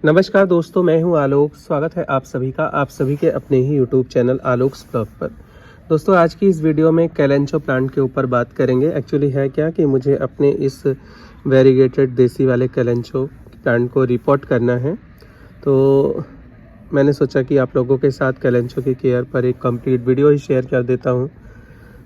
नमस्कार दोस्तों, मैं हूं आलोक। स्वागत है आप सभी का आप सभी के अपने ही यूट्यूब चैनल आलोक्स ब्लॉग पर। दोस्तों, आज की इस वीडियो में कैलेंचो प्लांट के ऊपर बात करेंगे। एक्चुअली है क्या कि मुझे अपने इस वेरीगेटेड देसी वाले कैलेंचो प्लांट को रिपोर्ट करना है, तो मैंने सोचा कि आप लोगों के साथ कैलेंचो की केयर पर एक कंप्लीट वीडियो ही शेयर कर देता हूँ।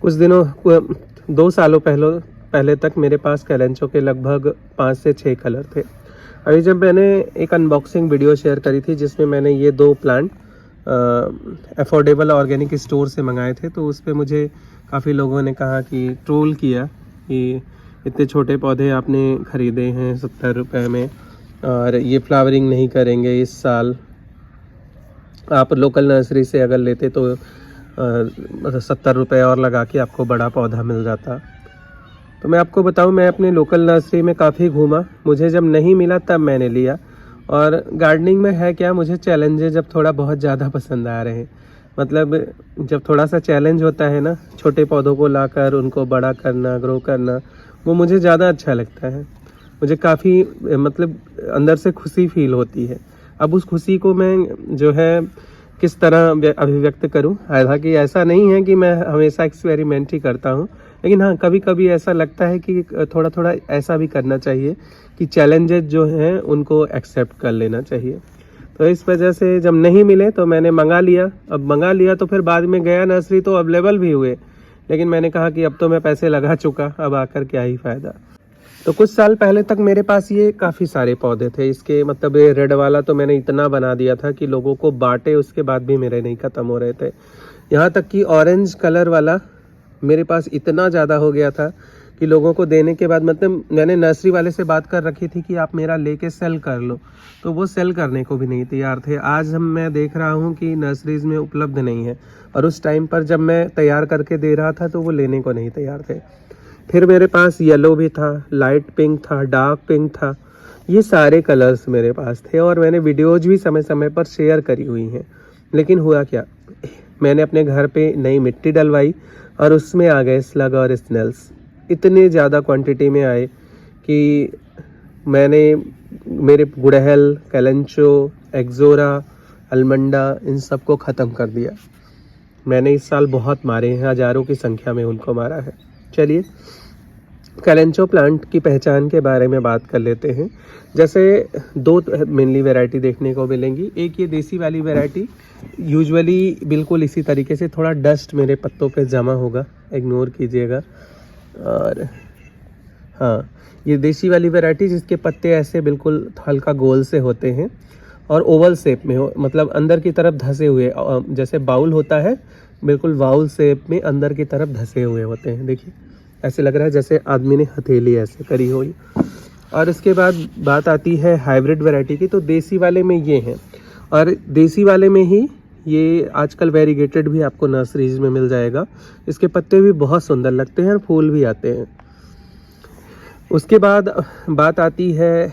कुछ दिनों 2 सालों पहले तक मेरे पास कैलेंचो के लगभग 5 से 6 कलर थे। अभी जब मैंने एक अनबॉक्सिंग वीडियो शेयर करी थी जिसमें मैंने ये 2 प्लांट अफोर्डेबल ऑर्गेनिक स्टोर से मंगाए थे, तो उस पर मुझे काफ़ी लोगों ने कहा कि ट्रोल किया कि इतने छोटे पौधे आपने ख़रीदे हैं 70 रुपये में और ये फ्लावरिंग नहीं करेंगे इस साल। आप लोकल नर्सरी से अगर लेते तो 70 रुपये और लगा के आपको बड़ा पौधा मिल जाता। तो मैं आपको बताऊं, मैं अपने लोकल नर्सरी में काफ़ी घूमा, मुझे जब नहीं मिला तब मैंने लिया। और गार्डनिंग में है क्या, मुझे चैलेंजेस जब थोड़ा बहुत ज़्यादा पसंद आ रहे हैं। मतलब जब थोड़ा सा चैलेंज होता है ना, छोटे पौधों को लाकर उनको बड़ा करना, ग्रो करना, वो मुझे ज़्यादा अच्छा लगता है। मुझे काफ़ी मतलब अंदर से खुशी फील होती है। अब उस खुशी को मैं जो है किस तरह अभिव्यक्त करूं। हालांकि ऐसा नहीं है कि मैं हमेशा एक्सपेरिमेंट ही करता हूं, लेकिन हाँ, कभी कभी ऐसा लगता है कि थोड़ा थोड़ा ऐसा भी करना चाहिए कि चैलेंजेस जो हैं उनको एक्सेप्ट कर लेना चाहिए। तो इस वजह से जब नहीं मिले तो मैंने मंगा लिया। अब मंगा लिया तो फिर बाद में गया नर्सरी तो अवेलेबल भी हुए, लेकिन मैंने कहा कि अब तो मैं पैसे लगा चुका, अब आकर क्या ही फ़ायदा। तो कुछ साल पहले तक मेरे पास ये काफ़ी सारे पौधे थे। इसके मतलब ये रेड वाला तो मैंने इतना बना दिया था कि लोगों को बांटे, उसके बाद भी मेरे नहीं ख़त्म हो रहे थे। यहाँ तक कि ऑरेंज कलर वाला मेरे पास इतना ज़्यादा हो गया था कि लोगों को देने के बाद मतलब मैंने नर्सरी वाले से बात कर रखी थी कि आप मेरा लेके सेल कर लो, तो वो सेल करने को भी नहीं तैयार थे। आज मैं देख रहा हूँ कि नर्सरीज़ में उपलब्ध नहीं है, और उस टाइम पर जब मैं तैयार करके दे रहा था तो वो लेने को नहीं तैयार थे। फिर मेरे पास येलो भी था, लाइट पिंक था, डार्क पिंक था, ये सारे कलर्स मेरे पास थे और मैंने वीडियोज भी समय समय पर शेयर करी हुई हैं। लेकिन हुआ क्या, मैंने अपने घर पे नई मिट्टी डलवाई और उसमें आ गए स्लग और स्नेल्स। इतने ज़्यादा क्वांटिटी में आए कि मैंने मेरे गुड़हल, कैलेंचो, एक्जोरा, अलमंडा, इन सब को ख़त्म कर दिया। मैंने इस साल बहुत मारे हैं, हज़ारों की संख्या में उनको मारा है। चलिए कैलेंचो प्लांट की पहचान के बारे में बात कर लेते हैं। जैसे 2 मेनली वैरायटी देखने को मिलेंगी। एक ये देसी वाली वैरायटी, यूजुअली बिल्कुल इसी तरीके से थोड़ा डस्ट मेरे पत्तों पे जमा होगा, इग्नोर कीजिएगा। और हाँ, ये देसी वाली वैरायटी जिसके पत्ते ऐसे बिल्कुल हल्का गोल से होते हैं और ओवल शेप में हो, मतलब अंदर की तरफ धसे हुए, जैसे बाउल होता है बिल्कुल बाउल शेप में अंदर की तरफ धसे हुए होते हैं। देखिए ऐसे लग रहा है जैसे आदमी ने हथेली ऐसे करी हो। और इसके बाद बात आती है हाइब्रिड वैरायटी की। तो देसी वाले में ये हैं, और देसी वाले में ही ये आजकल वेरीगेटेड भी आपको नर्सरीज में मिल जाएगा। इसके पत्ते भी बहुत सुंदर लगते हैं और फूल भी आते हैं। उसके बाद बात आती है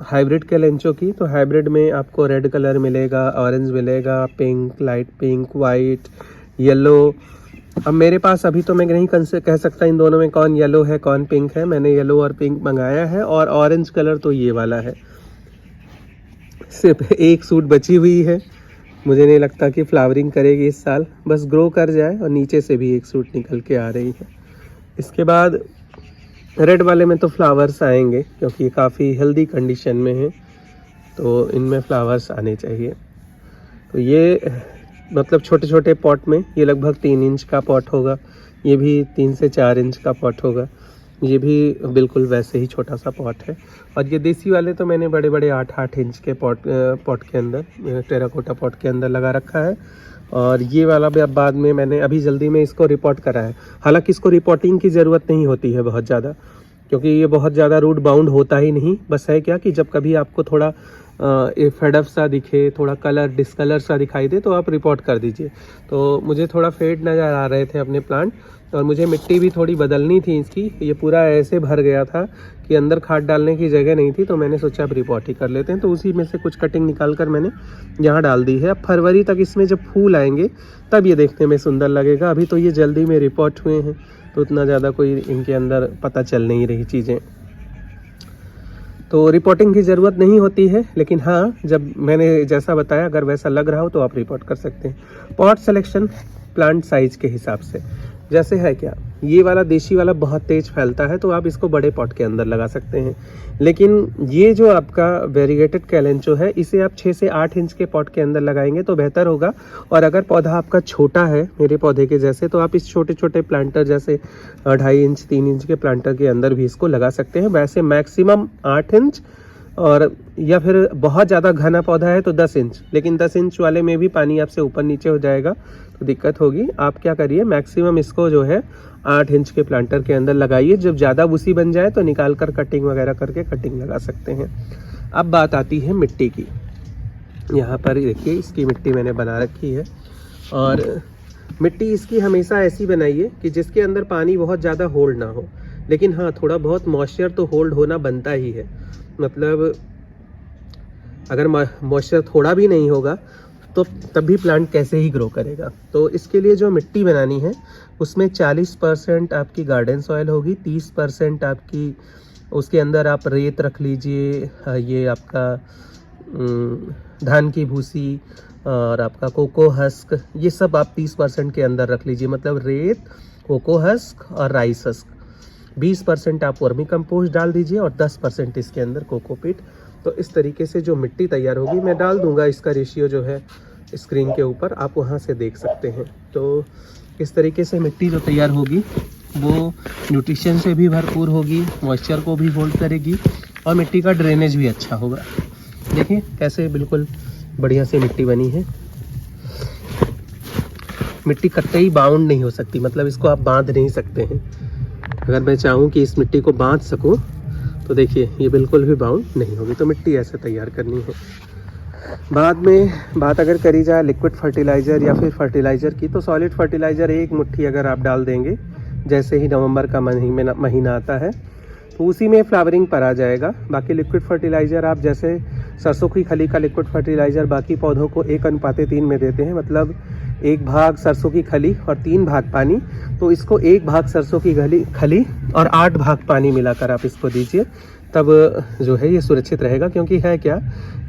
हाइब्रिड कैलेंचो की। तो हाइब्रिड में आपको रेड कलर मिलेगा, ऑरेंज मिलेगा, pink, light pink, white, yellow. अब मेरे पास अभी तो मैं नहीं कह सकता इन दोनों में कौन येलो है कौन पिंक है। मैंने येलो और पिंक मंगाया है, और ऑरेंज कलर तो ये वाला है। सिर्फ एक सूट बची हुई है, मुझे नहीं लगता कि फ्लावरिंग करेगी इस साल, बस ग्रो कर जाए। और नीचे से भी एक सूट निकल के आ रही है। इसके बाद रेड वाले में तो फ्लावर्स आएंगे क्योंकि ये काफ़ी हेल्दी कंडीशन में है, तो इनमें फ्लावर्स आने चाहिए। तो ये मतलब छोटे छोटे पॉट में, ये लगभग 3 इंच का पॉट होगा, ये भी 3 से 4 इंच का पॉट होगा, ये भी बिल्कुल वैसे ही छोटा सा पॉट है। और ये देसी वाले तो मैंने बड़े बड़े 8-8 इंच के पॉट के अंदर, टेराकोटा पॉट के अंदर लगा रखा है। और ये वाला भी अब बाद में मैंने अभी जल्दी में इसको रिपोर्ट करा है। हालांकि इसको रिपोर्टिंग की ज़रूरत नहीं होती है बहुत ज़्यादा, क्योंकि ये बहुत ज़्यादा रूट बाउंड होता ही नहीं। बस है क्या कि जब कभी आपको थोड़ा फेडअप सा दिखे, थोड़ा कलर डिस्कलर सा दिखाई दे, तो आप रिपोर्ट कर दीजिए। तो मुझे थोड़ा फेड नज़र आ रहे थे अपने प्लांट, और मुझे मिट्टी भी थोड़ी बदलनी थी इसकी। ये पूरा ऐसे भर गया था कि अंदर खाद डालने की जगह नहीं थी, तो मैंने सोचा अब रिपोर्ट ही कर लेते हैं। तो उसी में से कुछ कटिंग निकाल कर मैंने यहाँ डाल दी है। अब फरवरी तक इसमें जब फूल आएंगे तब ये देखने में सुंदर लगेगा। अभी तो ये जल्दी में रिपोर्ट हुए हैं, तो उतना ज़्यादा कोई इनके अंदर पता चल नहीं रही चीज़ें। तो रिपोर्टिंग की ज़रूरत नहीं होती है, लेकिन हाँ जब मैंने जैसा बताया अगर वैसा लग रहा हो तो आप रिपोर्ट कर सकते हैं। पॉट सिलेक्शन प्लांट साइज के हिसाब से, जैसे है क्या, ये वाला देशी वाला बहुत तेज फैलता है तो आप इसको बड़े पॉट के अंदर लगा सकते हैं, लेकिन ये जो आपका वेरीगेटेड कैलेंचो है इसे आप 6 से 8 इंच के पॉट के अंदर लगाएंगे तो बेहतर होगा। और अगर पौधा आपका छोटा है मेरे पौधे के जैसे, तो आप इस छोटे छोटे प्लांटर जैसे 2.5 इंच 3 इंच के प्लांटर के अंदर भी इसको लगा सकते हैं। वैसे मैक्सिमम 8 इंच, और या फिर बहुत ज़्यादा घना पौधा है तो 10 इंच, लेकिन 10 इंच वाले में भी पानी आपसे ऊपर नीचे हो जाएगा तो दिक्कत होगी। आप क्या करिए, मैक्सिमम इसको जो है 8 इंच के प्लांटर के अंदर लगाइए। जब ज़्यादा भूसी बन जाए तो निकाल कर कटिंग वगैरह करके कटिंग लगा सकते हैं। अब बात आती है मिट्टी की। यहाँ पर देखिए इसकी मिट्टी मैंने बना रखी है, और मिट्टी इसकी हमेशा ऐसी बनाइए कि जिसके अंदर पानी बहुत ज़्यादा होल्ड ना हो, लेकिन हाँ थोड़ा बहुत मॉइस्चर तो होल्ड होना बनता ही है। मतलब अगर मॉइस्चर थोड़ा भी नहीं होगा तो तब भी प्लांट कैसे ही ग्रो करेगा। तो इसके लिए जो मिट्टी बनानी है उसमें 40% आपकी गार्डन सॉइल होगी, 30% आपकी, उसके अंदर आप रेत रख लीजिए, ये आपका धान की भूसी और आपका कोको हस्क, ये सब आप 30% के अंदर रख लीजिए। मतलब रेत, कोको हस्क और राइस हस्क। 20% आप वर्मी कंपोस्ट डाल दीजिए और 10% इसके अंदर कोकोपीट। तो इस तरीके से जो मिट्टी तैयार होगी, मैं डाल दूंगा इसका रेशियो जो है स्क्रीन के ऊपर, आप वहां से देख सकते हैं। तो इस तरीके से मिट्टी जो तैयार होगी वो न्यूट्रिशन से भी भरपूर होगी, मॉइस्चर को भी होल्ड करेगी और मिट्टी का ड्रेनेज भी अच्छा होगा। देखिए कैसे बिल्कुल बढ़िया से मिट्टी बनी है। मिट्टी कतई बाउंड नहीं हो सकती, मतलब इसको आप बांध नहीं सकते हैं। अगर मैं चाहूँ कि इस मिट्टी को बांध सकूँ तो देखिए ये बिल्कुल भी बाउंड नहीं होगी। तो मिट्टी ऐसे तैयार करनी है। बाद में बात अगर करी जाए लिक्विड फर्टिलाइज़र या फिर फर्टिलाइज़र की, तो सॉलिड फर्टिलाइज़र 1 मुट्ठी अगर आप डाल देंगे जैसे ही नवंबर का महीना आता है तो उसी में फ्लावरिंग पर आ जाएगा। बाकी लिक्विड फर्टिलाइज़र आप जैसे सरसों की खली का लिक्विड फर्टिलाइज़र बाकी पौधों को 1:3 में देते हैं, मतलब 1 भाग सरसों की खली और 3 भाग पानी। तो इसको 1 भाग सरसों की खली और 8 भाग पानी मिलाकर आप इसको दीजिए, तब जो है ये सुरक्षित रहेगा। क्योंकि है क्या,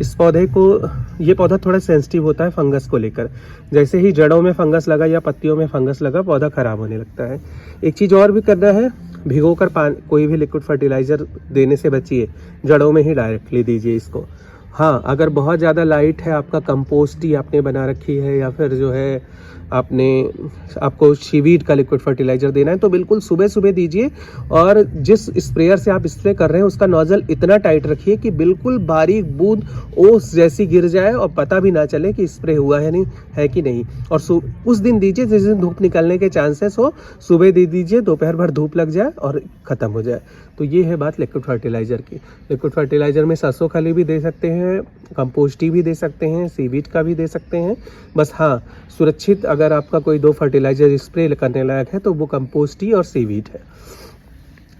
इस पौधे को, ये पौधा थोड़ा सेंसिटिव होता है फंगस को लेकर। जैसे ही जड़ों में फंगस लगा या पत्तियों में फंगस लगा, पौधा खराब होने लगता है। एक चीज़ और भी करना है, भिगोकर कोई भी लिक्विड फर्टिलाइज़र देने से बचिए, जड़ों में ही डायरेक्टली दीजिए इसको। हाँ, अगर बहुत ज़्यादा लाइट है, आपका कंपोस्ट ही आपने बना रखी है या फिर जो है आपको सीवीड का लिक्विड फर्टिलाइज़र देना है, तो बिल्कुल सुबह सुबह दीजिए। और जिस स्प्रेयर से आप स्प्रे कर रहे हैं उसका नोजल इतना टाइट रखिए कि बिल्कुल बारीक बूंद ओस जैसी गिर जाए और पता भी ना चले कि स्प्रे हुआ है कि नहीं। और उस दिन दीजिए जिस दिन धूप निकलने के चांसेस हो, सुबह दे दीजिए, दोपहर भर धूप लग जाए और ख़त्म हो जाए। तो ये है बात लिक्विड फर्टिलाइज़र की। लिक्विड फर्टिलाइज़र में सरसों खली भी दे सकते हैं, कंपोस्ट भी दे सकते हैं, सीवीड का भी दे सकते हैं। बस हाँ, सुरक्षित अगर आपका कोई 2 फर्टिलाइज़र स्प्रे करने लायक है तो वो कंपोस्ट और सीवीड है।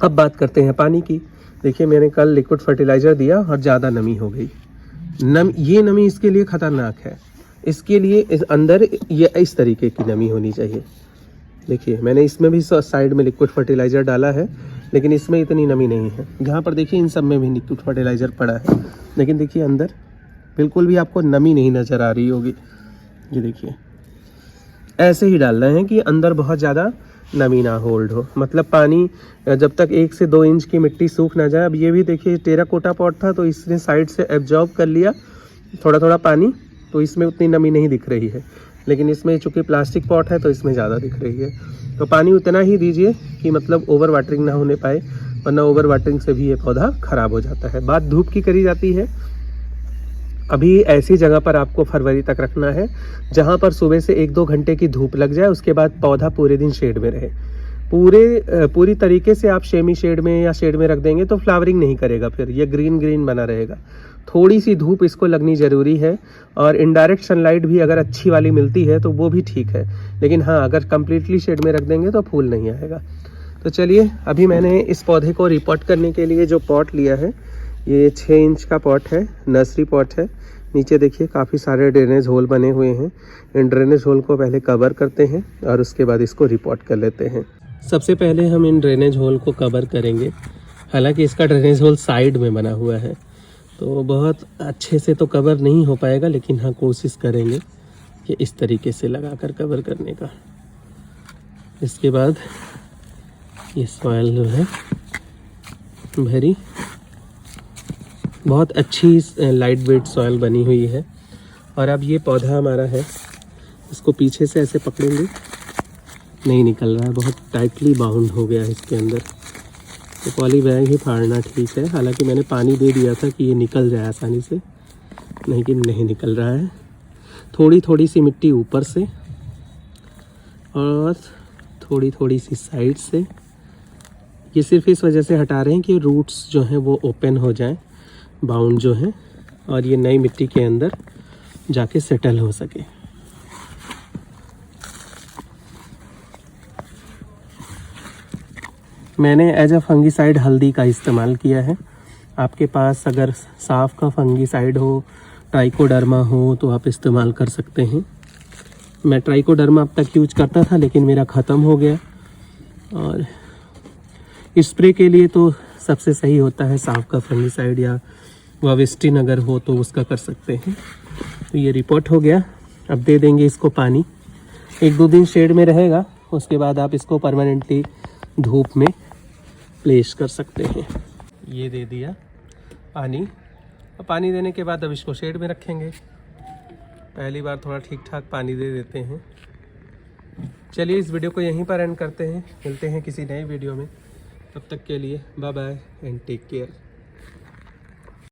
अब बात करते हैं पानी की। देखिए मैंने कल लिक्विड फर्टिलाइज़र दिया और ज़्यादा नमी हो गई। ये नमी इसके लिए ख़तरनाक है। इसके लिए इस अंदर ये इस तरीके की नमी होनी चाहिए। देखिए मैंने इसमें भी साइड में लिक्विड फर्टिलाइज़र डाला है, लेकिन इसमें इतनी नमी नहीं है। यहाँ पर देखिए इन सब में भी लिक्विड फर्टिलाइज़र पड़ा है, लेकिन देखिए अंदर बिल्कुल भी आपको नमी नहीं नज़र आ रही होगी। ये देखिए ऐसे ही डालना है कि अंदर बहुत ज़्यादा नमी ना होल्ड हो। मतलब पानी जब तक 1 से 2 इंच की मिट्टी सूख ना जाए। अब ये भी देखिए टेराकोटा पॉट था तो इसने साइड से एब्जॉर्ब कर लिया थोड़ा थोड़ा पानी, तो इसमें उतनी नमी नहीं दिख रही है। लेकिन इसमें चूँकि प्लास्टिक पॉट है तो इसमें ज़्यादा दिख रही है। तो पानी उतना ही दीजिए कि मतलब ओवर वाटरिंग ना होने पाए, वरना ओवर वाटरिंग से भी ये पौधा ख़राब हो जाता है। बात धूप की करी जाती है। अभी ऐसी जगह पर आपको फरवरी तक रखना है जहाँ पर सुबह से 1-2 घंटे की धूप लग जाए, उसके बाद पौधा पूरे दिन शेड में रहे। पूरी तरीके से आप सेमी शेड में या शेड में रख देंगे तो फ्लावरिंग नहीं करेगा, फिर ये ग्रीन बना रहेगा। थोड़ी सी धूप इसको लगनी ज़रूरी है, और इनडायरेक्ट सनलाइट भी अगर अच्छी वाली मिलती है तो वो भी ठीक है। लेकिन हाँ, अगर कम्प्लीटली शेड में रख देंगे तो फूल नहीं आएगा। तो चलिए, अभी मैंने इस पौधे को रिपोर्ट करने के लिए जो पॉट लिया है, ये 6 इंच का पॉट है, नर्सरी पॉट है। नीचे देखिए काफ़ी सारे ड्रेनेज होल बने हुए हैं। इन ड्रेनेज होल को पहले कवर करते हैं और उसके बाद इसको रिपोर्ट कर लेते हैं। सबसे पहले हम इन ड्रेनेज होल को कवर करेंगे हालांकि इसका ड्रेनेज होल साइड में बना हुआ है, तो बहुत अच्छे से तो कवर नहीं हो पाएगा, लेकिन हाँ कोशिश करेंगे कि इस तरीके से लगाकर कवर करने का। इसके बाद ये सॉइल जो है भरी, बहुत अच्छी लाइट वेट सॉइल बनी हुई है। और अब ये पौधा हमारा है, इसको पीछे से ऐसे पकड़ेंगे, नहीं निकल रहा है, बहुत टाइटली बाउंड हो गया है इसके अंदर। तो पॉली बैग ही फाड़ना ठीक है। हालांकि मैंने पानी दे दिया था कि ये निकल जाए आसानी से, लेकिन नहीं निकल रहा है। थोड़ी थोड़ी सी मिट्टी ऊपर से और थोड़ी थोड़ी सी साइड से, ये सिर्फ इस वजह से हटा रहे हैं कि रूट्स जो हैं वो ओपन हो जाएं, बाउंड जो है, और ये नई मिट्टी के अंदर जाके सेटल हो सके। मैंने एज अ फंगीसाइड हल्दी का इस्तेमाल किया है। आपके पास अगर साफ का फंगीसाइड हो, ट्राइकोडर्मा हो, तो आप इस्तेमाल कर सकते हैं। मैं ट्राइकोडर्मा अब तक यूज करता था, लेकिन मेरा ख़त्म हो गया। और स्प्रे के लिए तो सबसे सही होता है साफ का फंगीसाइड, या वाविस्टिन अगर हो तो उसका कर सकते हैं। तो ये रिपोर्ट हो गया। अब दे देंगे इसको पानी, 1-2 दिन शेड में रहेगा, उसके बाद आप इसको परमानेंटली धूप में प्लेस कर सकते हैं। ये दे दिया पानी, और पानी देने के बाद अब इसको शेड में रखेंगे। पहली बार थोड़ा ठीक ठाक पानी दे देते हैं। चलिए इस वीडियो को यहीं पर एंड करते हैं, मिलते हैं किसी नए वीडियो में। तब तक के लिए bye bye and take care.